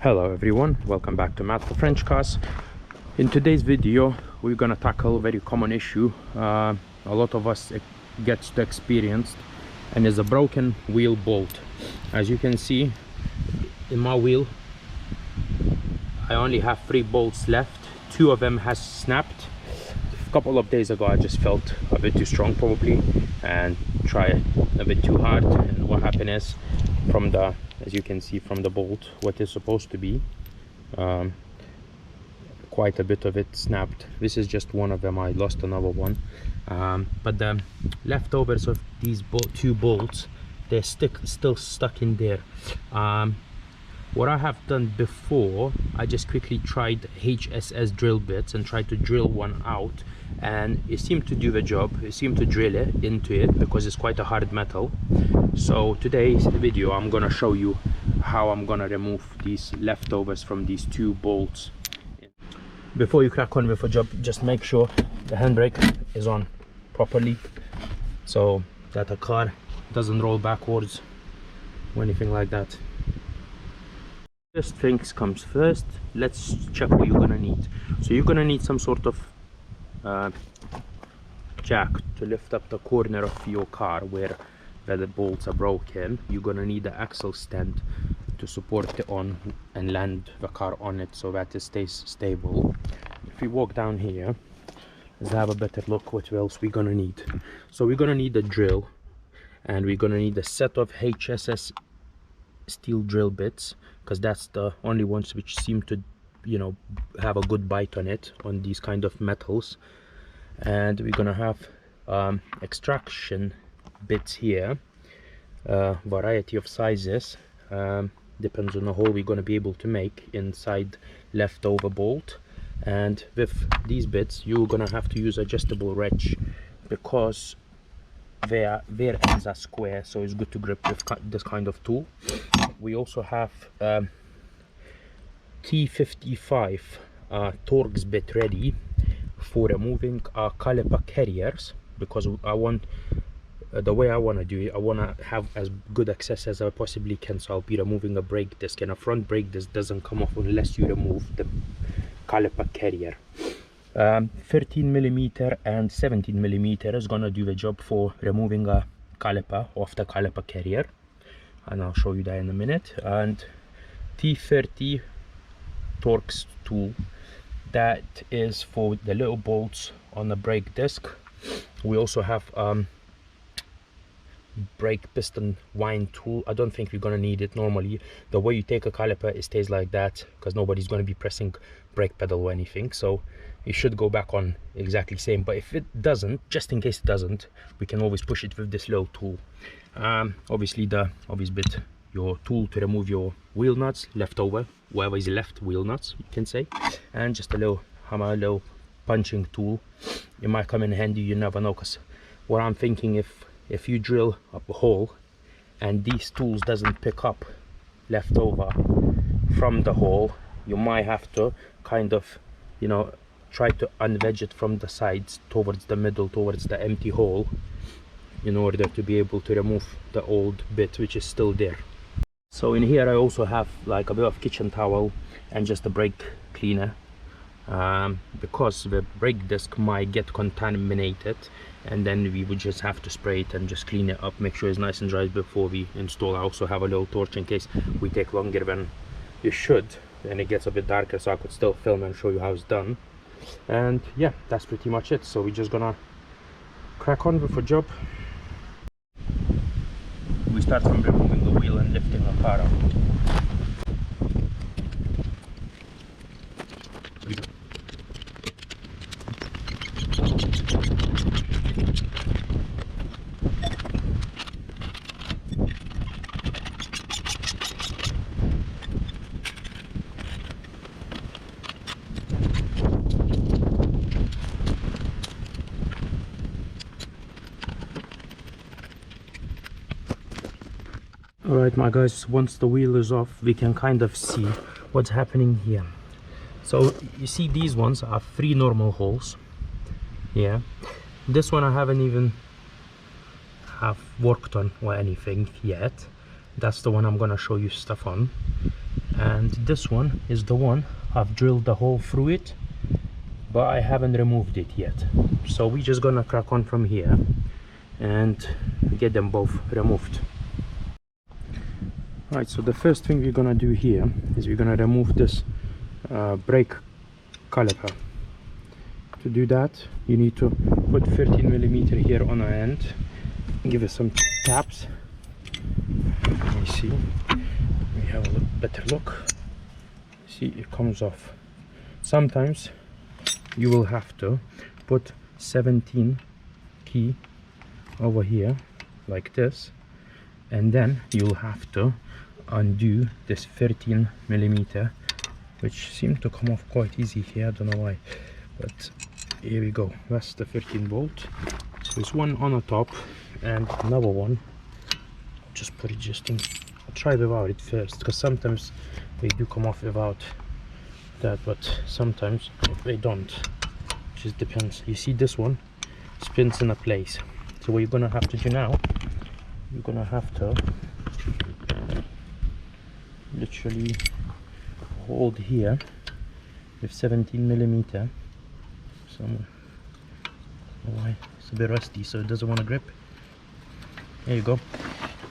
Hello everyone, welcome back to Matt for French Cars. In today's video we're gonna tackle a very common issue a lot of us gets to experience, and is a broken wheel bolt. As you can see in my wheel, I only have 3 bolts left. 2 of them has snapped. A couple of days ago I just felt a bit too strong probably and try a bit too hard, and what happened is, from the, as you can see from the bolt, what is supposed to be quite a bit of it snapped. This is just one of them. I lost another one, but the leftovers of these 2 bolts, they're still stuck in there. What I have done before, I just quickly tried HSS drill bits and tried to drill one out, and it seemed to do the job. It seemed to drill it into it because it's quite a hard metal. So today's video I'm gonna show you how I'm gonna remove these leftovers from these 2 bolts. Before you crack on with a job, just make sure the handbrake is on properly so that the car doesn't roll backwards or anything like that. First things comes first, let's check what you're gonna need. So you're gonna need some sort of jack to lift up the corner of your car where the bolts are broken. You're gonna need the axle stand to support it on and land the car on it so that it stays stable. If we walk down here, let's have a better look what else we're gonna need. So we're gonna need a drill, and we're gonna need a set of HSS steel drill bits, because that's the only ones which seem to, you know, have a good bite on it, on these kind of metals. And we're gonna have extraction bits here, variety of sizes, depends on the hole we're gonna be able to make inside leftover bolt. And with these bits you're gonna have to use adjustable wrench because their ends are square, so it's good to grip with this kind of tool. We also have T55 Torx bit ready for removing our caliper carriers, because I want the way I want to do it, I want to have as good access as I possibly can. So I'll be removing a brake disc, and a front brake disc doesn't come off unless you remove the caliper carrier. 13mm and 17mm is gonna do the job for removing a caliper off the caliper carrier, and I'll show you that in a minute. And T30 Torx tool, that is for the little bolts on the brake disc. We also have brake piston wind tool. I don't think we're gonna need it. Normally the way you take a caliper, it stays like that because nobody's going to be pressing brake pedal or anything, so it should go back on exactly same. But if it doesn't, just in case it doesn't, we can always push it with this little tool. Obviously the obvious bit, your tool to remove your wheel nuts, leftover, whatever is left, wheel nuts you can say, and just a little hammer, a little punching tool. It might come in handy, you never know, because what I'm thinking, if you drill up a hole and these tools doesn't pick up leftover from the hole, you might have to kind of, you know, try to unwedge it from the sides towards the middle, towards the empty hole, in order to be able to remove the old bit which is still there. So in here I also have like a bit of kitchen towel and just a brake cleaner, because the brake disc might get contaminated, and then we would just have to spray it and just clean it up, make sure it's nice and dry before we install. I also have a little torch in case we take longer than you should and it gets a bit darker, so I could still film and show you how it's done. And yeah, that's pretty much it. So we're just gonna crack on with a job. We start from removing the wheel and lifting the car up. Alright my guys, once the wheel is off, we can kind of see what's happening here. So you see these ones are 3 normal holes. Yeah, this one I haven't even worked on or anything yet. That's the one I'm gonna show you stuff on. and this one is the one I've drilled the hole through it, but I haven't removed it yet. So we're just gonna crack on from here and get them both removed. Right, so the first thing we're gonna do here is we're gonna remove this brake caliper. To do that, you need to put 13mm here on the end, give it some taps. Let me see, we have a better look. See, it comes off. Sometimes you will have to put 17 key over here like this, and then you'll have to undo this 13mm, which seemed to come off quite easy here. I don't know why, but here we go. That's the 13 bolt. So there's one on the top and another one. Just put it just in. I'll try without it first, because sometimes they do come off without that, but sometimes they don't. It just depends. You see, this one spins in a place. So what you're gonna have to do now, you're gonna have to literally hold here with 17mm. Why it's a bit rusty, so it doesn't want to grip. There you go.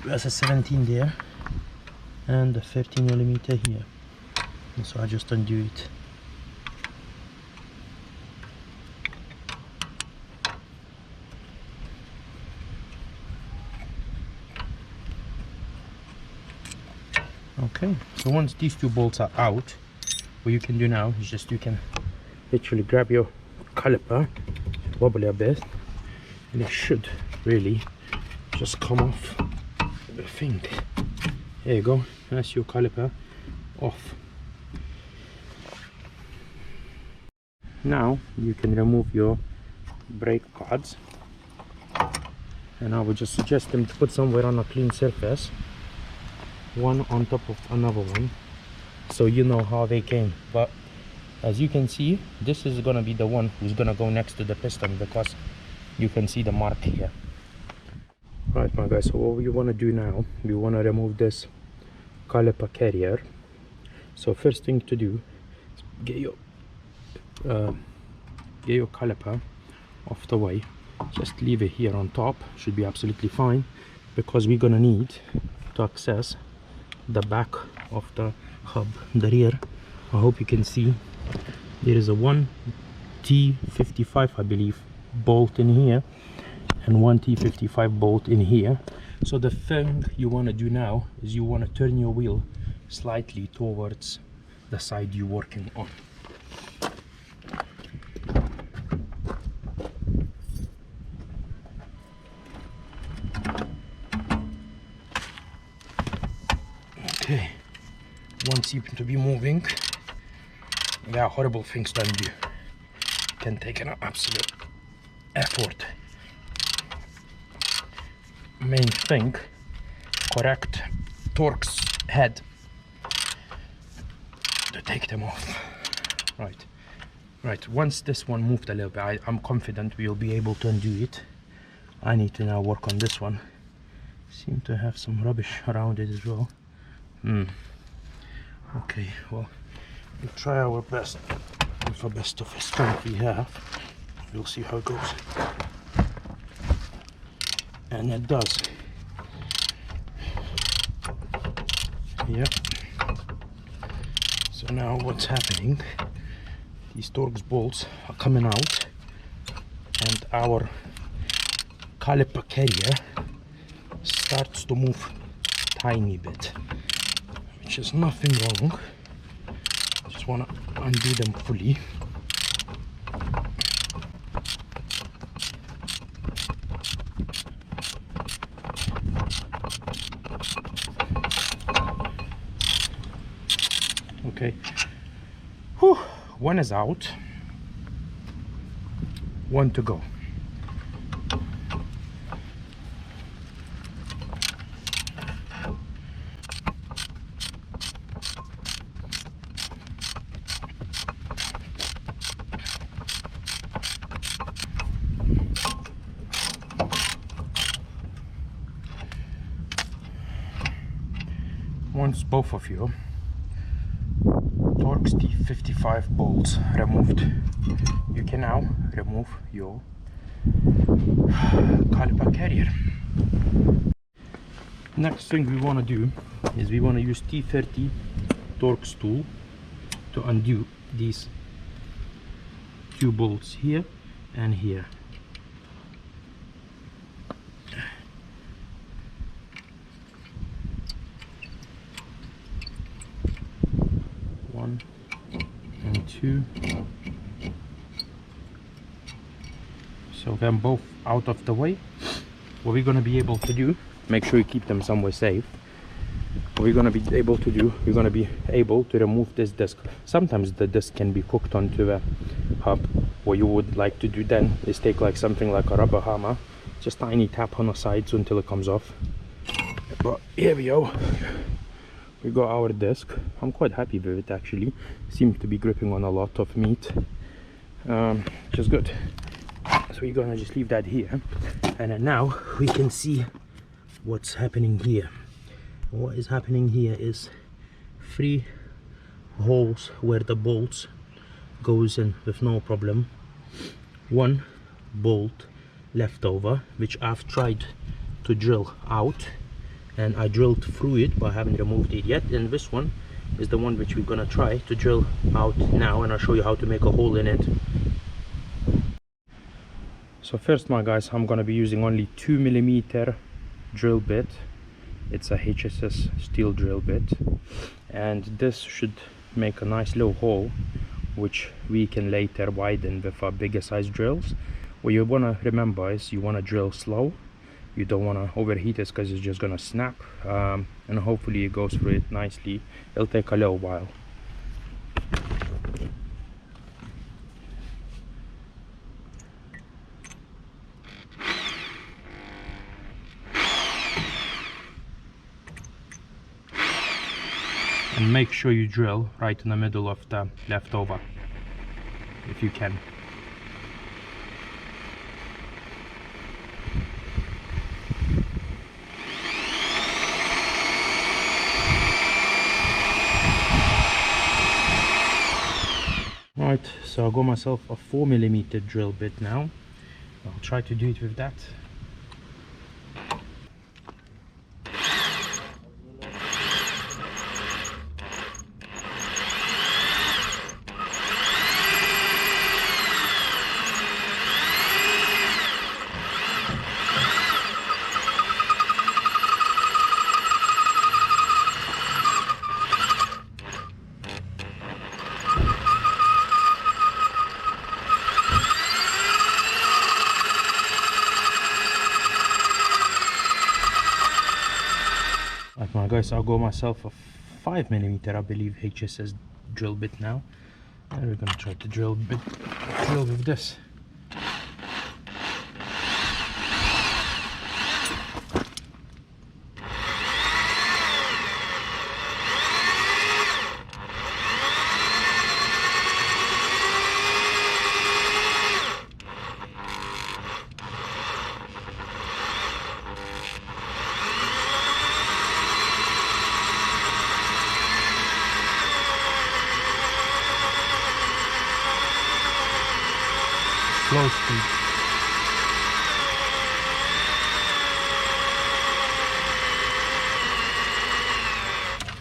There's a 17 there and a 13mm here, and so I just undo it. Okay, so once these two bolts are out, what you can do now is just you can literally grab your caliper, wobble a bit, and it should really just come off. I think. There you go. That's your caliper off. Now you can remove your brake pads, and I would just suggest them to put somewhere on a clean surface, one on top of another one, so you know how they came. But as you can see, this is gonna be the one who's gonna go next to the piston, because you can see the mark here. Right, my guys, so what we want to do now, we want to remove this caliper carrier. So first thing to do is get your caliper off the way. Just leave it here on top, should be absolutely fine, because we're gonna need to access the back of the hub, the rear. I hope you can see there is a 1T55, I believe, bolt in here, and 1T55 bolt in here. So the thing you want to do now is you want to turn your wheel slightly towards the side you're working on. Okay, one seems to be moving. There are horrible things to undo. Can take an absolute effort. Main thing, correct Torx head to take them off. Right, once this one moved a little bit, I'm confident we'll be able to undo it. I need to now work on this one. Seem to have some rubbish around it as well. Okay, well, we'll try our best with the best of strength we have. We'll see how it goes. And it does. Yep. So now what's happening, these Torx bolts are coming out, and our caliper carrier starts to move tiny bit, which is nothing wrong. I just want to undo them fully. Okay, whew. One is out, one to go. Once both of you Torx T55 bolts removed. You can now remove your caliper carrier. Next thing we want to do is we want to use T30 Torx tool to undo these two bolts here and here. One and two. So then both out of the way. What we're going to be able to do, make sure you keep them somewhere safe. What we're going to be able to do, we're going to be able to remove this disc. Sometimes the disc can be hooked onto the hub. What you would like to do then is take like something like a rubber hammer, just tiny tap on the sides until it comes off. But here we go. We got our disc. I'm quite happy with it actually. Seems to be gripping on a lot of meat, which is good. So we're gonna just leave that here, and then now we can see what's happening here. What is happening here is 3 holes where the bolts goes in with no problem. 1 bolt left over, which I've tried to drill out, and I drilled through it but I haven't removed it yet. And this one is the one which we're gonna try to drill out now, and I'll show you how to make a hole in it. So first, my guys, I'm gonna be using only 2mm drill bit. It's a HSS steel drill bit, and this should make a nice little hole which we can later widen with our bigger size drills. What you want to remember is you want to drill slow. You don't want to overheat it because it's just gonna snap, and hopefully it goes through it nicely. It'll take a little while. And make sure you drill right in the middle of the leftover, if you can. Right, so I got myself a 4mm drill bit now. I'll try to do it with that. Right, my guys, I'll go myself a 5mm, I believe, HSS drill bit now, and we're gonna try to drill with this. Slow speed.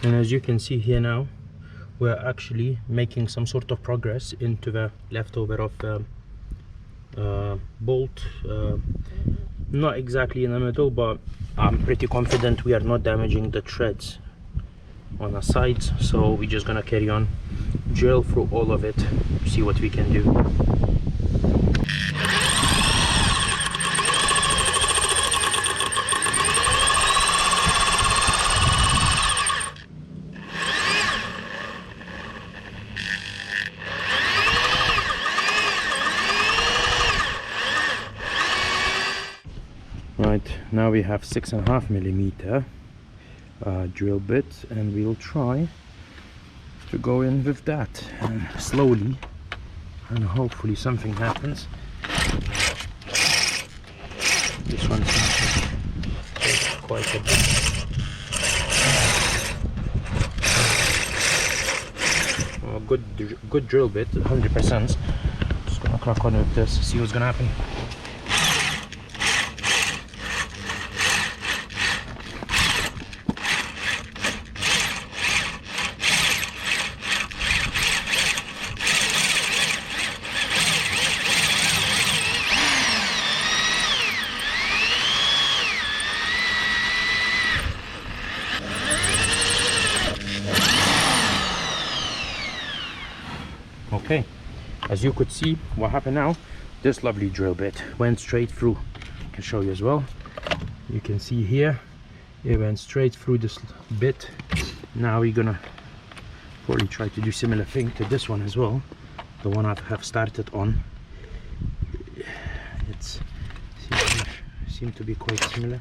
And as you can see here now, we're actually making some sort of progress into the leftover of the bolt. Not exactly in the middle, but I'm pretty confident we are not damaging the threads on the sides, so we're just gonna carry on, drill through all of it, see what we can do. Right, now we have 6.5mm drill bit, and we'll try to go in with that, and slowly, and hopefully something happens. This one seems to take quite a bit. Well, good drill bit, 100%. Just gonna crack on with this, see what's gonna happen. Okay, as you could see, what happened now, this lovely drill bit went straight through. I can show you as well. You can see here, it went straight through this bit. Now we're gonna probably try to do similar thing to this one as well, the one I have started on. It's seem to be quite similar.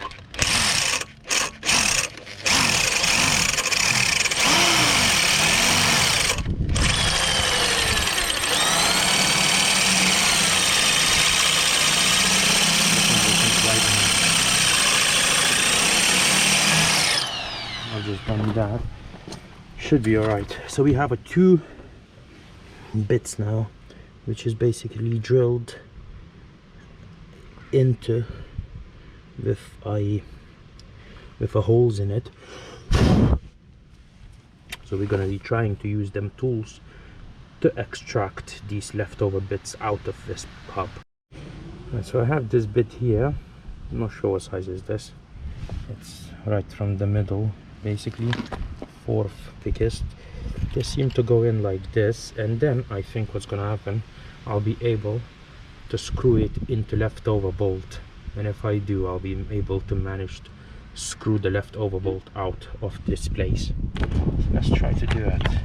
I've just done that, should be all right. So we have a 2 bits now, which is basically drilled into with a holes in it. So we're gonna be trying to use them tools to extract these leftover bits out of this hub. And so I have this bit here, I'm not sure what size is this. It's right from the middle, basically 4th thickest. They seem to go in like this, and then I think what's gonna happen, I'll be able to screw it into leftover bolt, and if I do, I'll be able to manage to screw the leftover bolt out of this place. So let's try to do that.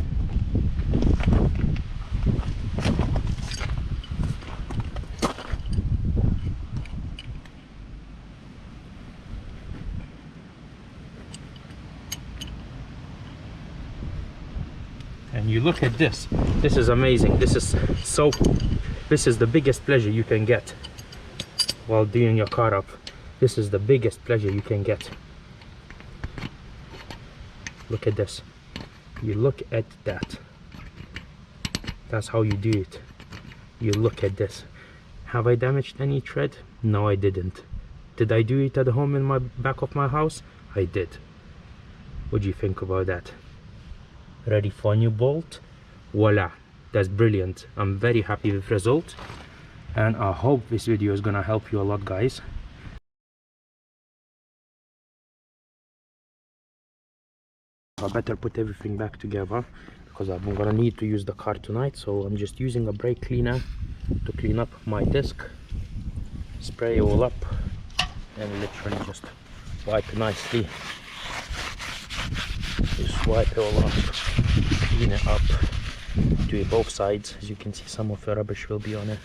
And you look at this, this is amazing. This is the biggest pleasure you can get while doing your car up. This is the biggest pleasure you can get. Look at this. You look at that. That's how you do it. You look at this. Have I damaged any thread? No, I didn't. Did I do it at home in my back of my house? I did. What do you think about that? Ready for a new bolt? Voila, that's brilliant. I'm very happy with the result, and I hope this video is gonna help you a lot, guys. I better put everything back together because I'm gonna need to use the car tonight. So I'm just using a brake cleaner to clean up my disc, spray it all up, and literally just wipe it nicely. Just wipe it all up, clean it up, do it both sides. As you can see, some of the rubbish will be on it,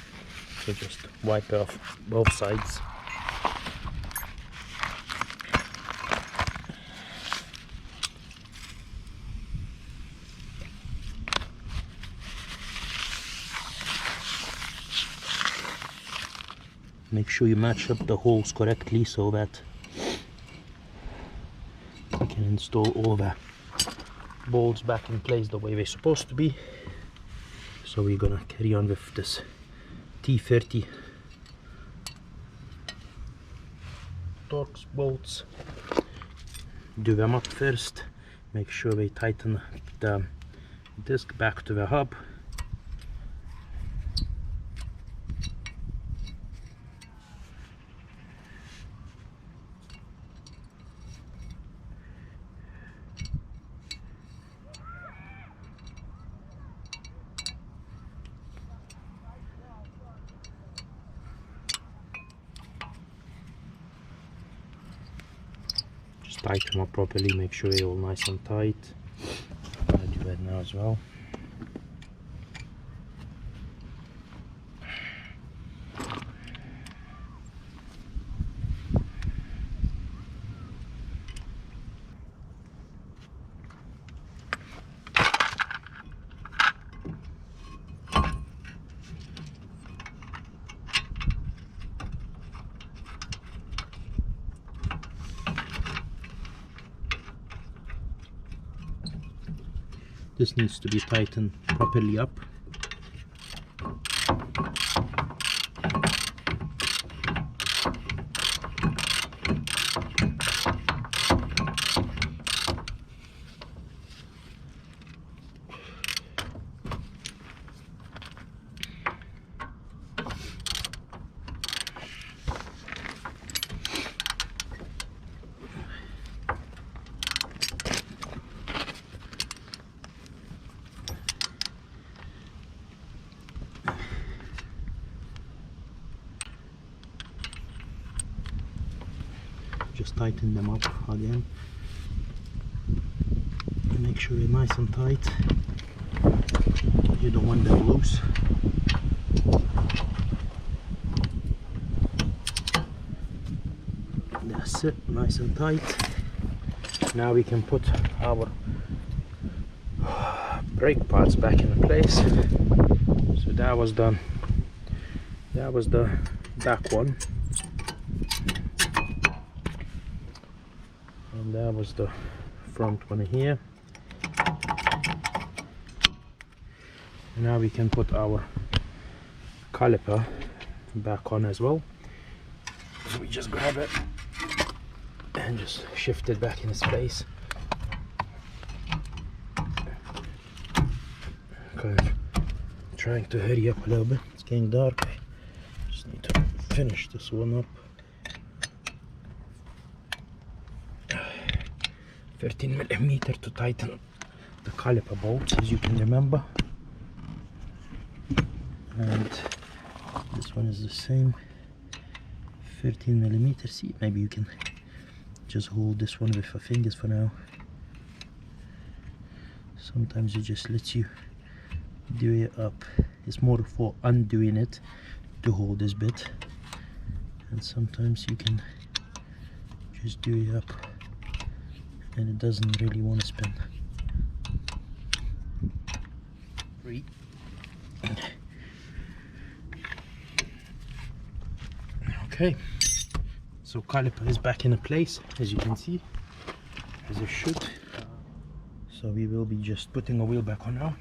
so just wipe it off both sides. Make sure you match up the holes correctly so that you can install all the bolts back in place the way they're supposed to be. So we're gonna carry on with this T30 Torx bolts. Do them up first, make sure we tighten the disc back to the hub. Tighten them up properly, make sure they're all nice and tight. I'm gonna do that now as well. This needs to be tightened properly up. Just tighten them up again. Make sure they're nice and tight. You don't want them loose. That's it, nice and tight. Now we can put our brake pads back in place. So that was the back one, and that was the front one here. And now we can put our caliper back on as well. So we just grab it and just shift it back in its place. Kind of trying to hurry up a little bit, it's getting dark. Just need to finish this one up. 13mm to tighten the caliper bolts, as you can remember. And this one is the same, 13mm. See, maybe you can just hold this one with your fingers for now. Sometimes it just lets you do it up. It's more for undoing it to hold this bit, and sometimes you can just do it up and it doesn't really want to spin. Three. Okay, so caliper is back in place, as you can see, as it should. So we will be just putting a wheel back on now.